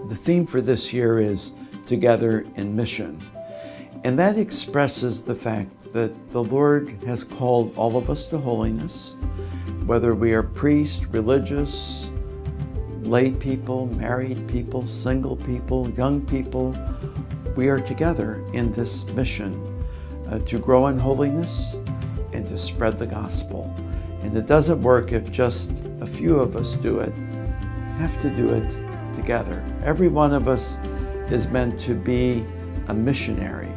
The theme for this year is Together in Mission. And that expresses the fact that the Lord has called all of us to holiness, whether we are priests, religious, lay people, married people, single people, young people. We are together in this mission to grow in holiness and to spread the gospel. And it doesn't work if just a few of us do it. We have to do it together. Every one of us is meant to be a missionary,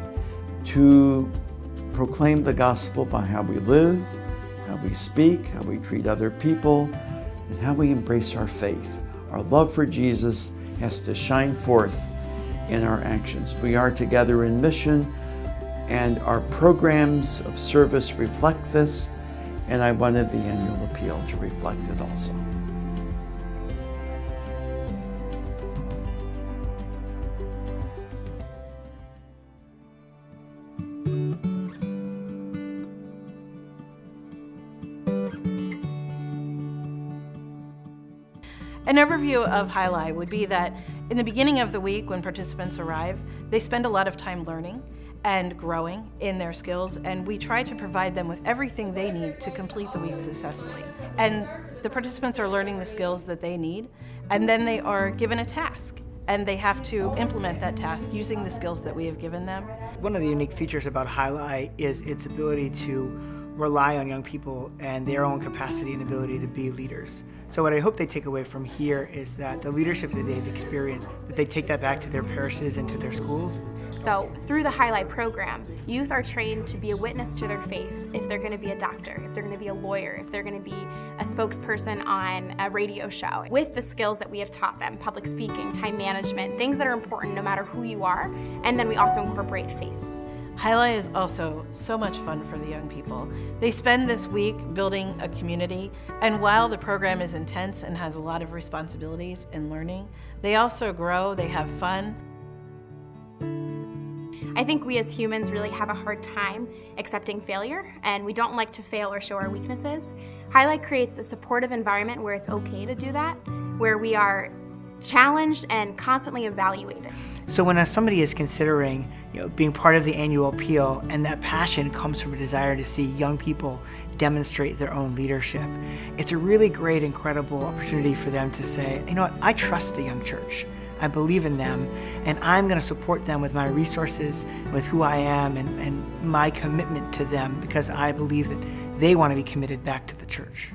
to proclaim the gospel by how we live, how we speak, how we treat other people, and how we embrace our faith. Our love for Jesus has to shine forth in our actions. We are together in mission, and our programs of service reflect this, and I wanted the annual appeal to reflect it also. An overview of Highlight would be that in the beginning of the week when participants arrive, they spend a lot of time learning and growing in their skills, and we try to provide them with everything they need to complete the week successfully. And the participants are learning the skills that they need, and then they are given a task, and they have to implement that task using the skills that we have given them. One of the unique features about Highlight is its ability to rely on young people and their own capacity and ability to be leaders. So what I hope they take away from here is that the leadership that they've experienced, that they take that back to their parishes and to their schools. So through the Highlight program, youth are trained to be a witness to their faith if they're going to be a doctor, if they're going to be a lawyer, if they're going to be a spokesperson on a radio show. With the skills that we have taught them, public speaking, time management, things that are important no matter who you are, and then we also incorporate faith. Highlight is also so much fun for the young people. They spend this week building a community, and while the program is intense and has a lot of responsibilities in learning, they also grow, they have fun. I think we as humans really have a hard time accepting failure, and we don't like to fail or show our weaknesses. Highlight creates a supportive environment where it's okay to do that, where we are challenged and constantly evaluated. So when somebody is considering being part of the annual appeal, and that passion comes from a desire to see young people demonstrate their own leadership, it's a really great, incredible opportunity for them to say, you know what, I trust the young church. I believe in them, and I'm going to support them with my resources, with who I am, and my commitment to them, because I believe that they want to be committed back to the church.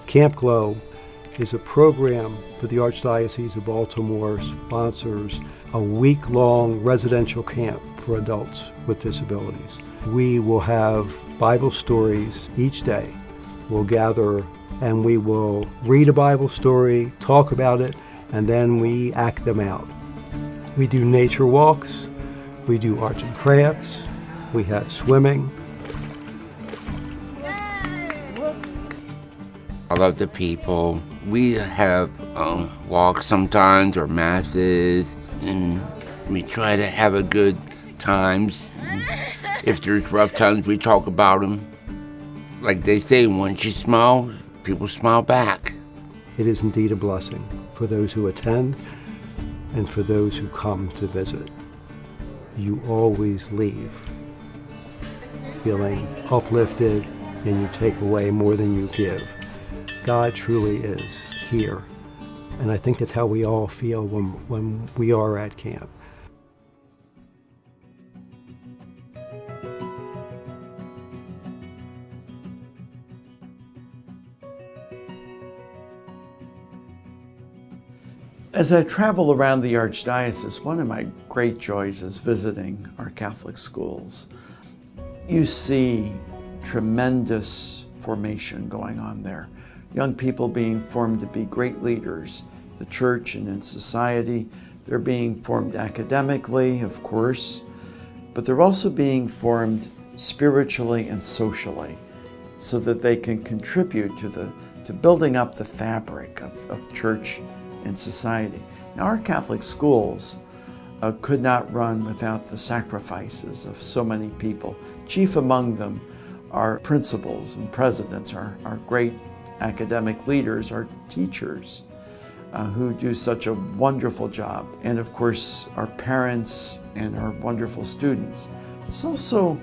Camp Glow is a program for the Archdiocese of Baltimore sponsors a week-long residential camp for adults with disabilities. We will have Bible stories each day. We'll gather and we will read a Bible story, talk about it, and then we act them out. We do nature walks, we do arts and crafts, we have swimming. I love the people. We have walks sometimes, or masses, and we try to have a good times. If there's rough times, we talk about them. Like they say, once you smile, people smile back. It is indeed a blessing for those who attend and for those who come to visit. You always leave feeling uplifted, and you take away more than you give. God truly is here, and I think that's how we all feel when we are at camp. As I travel around the Archdiocese, one of my great joys is visiting our Catholic schools. You see tremendous formation going on there. Young people being formed to be great leaders, the church and in society. They're being formed academically, of course, but they're also being formed spiritually and socially so that they can contribute to building up the fabric of church and society. Now, our Catholic schools could not run without the sacrifices of so many people. Chief among them are principals and presidents, our great academic leaders, our teachers, who do such a wonderful job. And of course, our parents and our wonderful students. There's also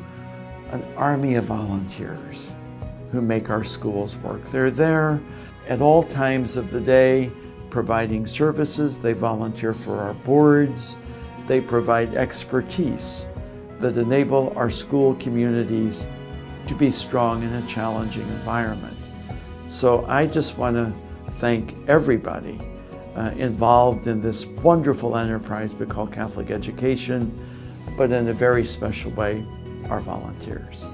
an army of volunteers who make our schools work. They're there at all times of the day providing services. They volunteer for our boards. They provide expertise that enable our school communities to be strong in a challenging environment. So I just want to thank everybody involved in this wonderful enterprise we call Catholic education, but in a very special way, our volunteers.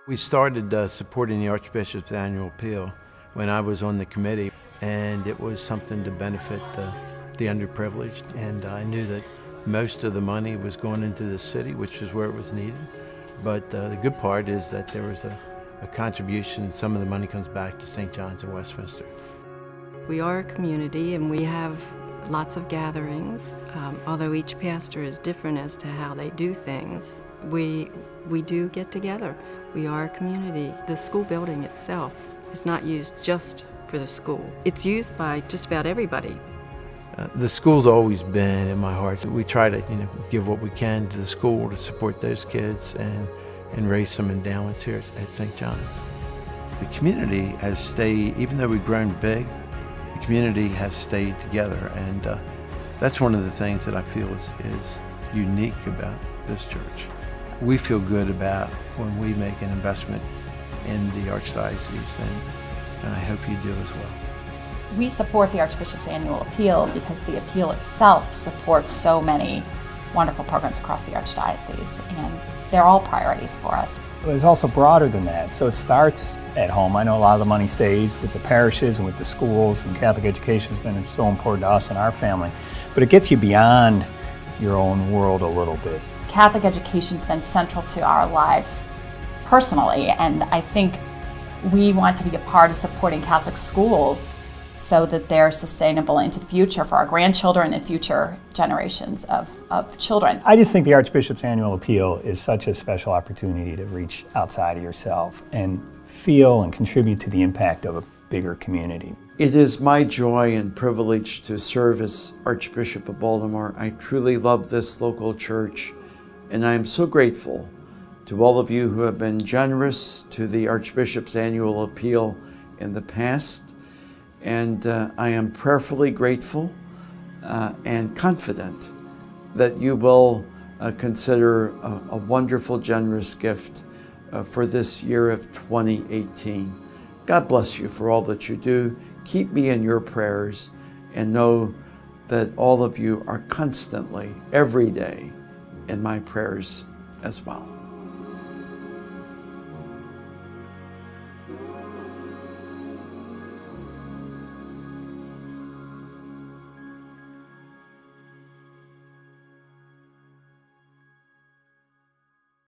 We started supporting the Archbishop's annual appeal when I was on the committee, and it was something to benefit the underprivileged. And I knew that most of the money was going into the city, which is where it was needed. But the good part is that there was a contribution. Some of the money comes back to St. John's in Westminster. We are a community and we have lots of gatherings. Although each pastor is different as to how they do things, we do get together. We are a community. The school building itself is not used just for the school. It's used by just about everybody. The school's always been in my heart. We try to give what we can to the school to support those kids and raise some endowments here at St. John's. The community has stayed, even though we've grown big, the community has stayed together, and that's one of the things that I feel is unique about this church. We feel good about when we make an investment in the Archdiocese, and I hope you do as well. We support the Archbishop's annual appeal because the appeal itself supports so many wonderful programs across the Archdiocese, and they're all priorities for us. It's also broader than that, so it starts at home. I know a lot of the money stays with the parishes and with the schools, and Catholic education has been so important to us and our family, but it gets you beyond your own world a little bit. Catholic education's been central to our lives personally, and I think we want to be a part of supporting Catholic schools so that they're sustainable into the future for our grandchildren and future generations of children. I just think the Archbishop's annual appeal is such a special opportunity to reach outside of yourself and feel and contribute to the impact of a bigger community. It is my joy and privilege to serve as Archbishop of Baltimore. I truly love this local church, and I am so grateful to all of you who have been generous to the Archbishop's annual appeal in the past. And I am prayerfully grateful and confident that you will consider a wonderful, generous gift for this year of 2018. God bless you for all that you do. Keep me in your prayers, and know that all of you are constantly, every day, in my prayers as well.